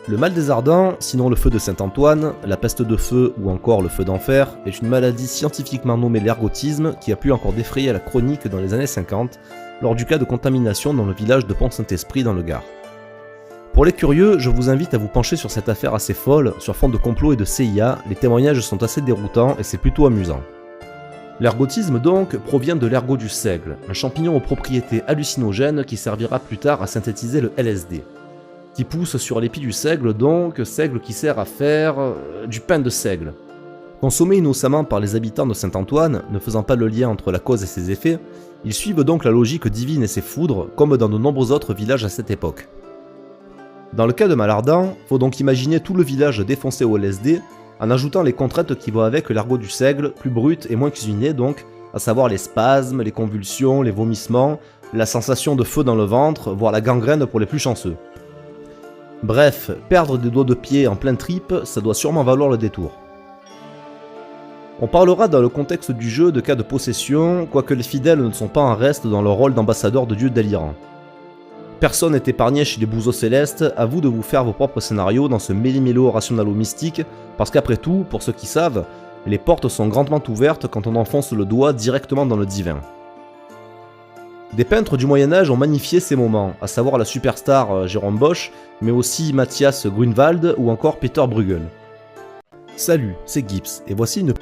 Le mal des ardents, sinon le feu de Saint-Antoine, la peste de feu ou encore le feu d'enfer, est une maladie scientifiquement nommée l'ergotisme qui a pu encore défrayer la chronique dans les années 50 lors du cas de contamination dans le village de Pont-Saint-Esprit dans le Gard. Pour les curieux, je vous invite à vous pencher sur cette affaire assez folle, sur fond de complot et de CIA, les témoignages sont assez déroutants et c'est plutôt amusant. L'ergotisme donc provient de l'ergot du seigle, un champignon aux propriétés hallucinogènes qui servira plus tard à synthétiser le LSD. Qui pousse sur l'épi du seigle donc, seigle qui sert à faire du pain de seigle. Consommé innocemment par les habitants de Saint-Antoine, ne faisant pas le lien entre la cause et ses effets, ils suivent donc la logique divine et ses foudres, comme dans de nombreux autres villages à cette époque. Dans le cas de Malardin, faut donc imaginer tout le village défoncé au LSD, en ajoutant les contraintes qui vont avec l'ergot du seigle, plus brut et moins cuisiné donc, à savoir les spasmes, les convulsions, les vomissements, la sensation de feu dans le ventre, voire la gangrène pour les plus chanceux. Bref, perdre des doigts de pied en plein trip, ça doit sûrement valoir le détour. On parlera dans le contexte du jeu de cas de possession, quoique les fidèles ne sont pas en reste dans leur rôle d'ambassadeurs de dieux délirants. Personne n'est épargné chez les bouseaux célestes, à vous de vous faire vos propres scénarios dans ce méli-mélo rationalo-mystique, parce qu'après tout, pour ceux qui savent, les portes sont grandement ouvertes quand on enfonce le doigt directement dans le divin. Des peintres du Moyen-Âge ont magnifié ces moments, à savoir la superstar Jérôme Bosch, mais aussi Matthias Grünewald ou encore Peter Bruegel. Salut, c'est Gibbs, et voici une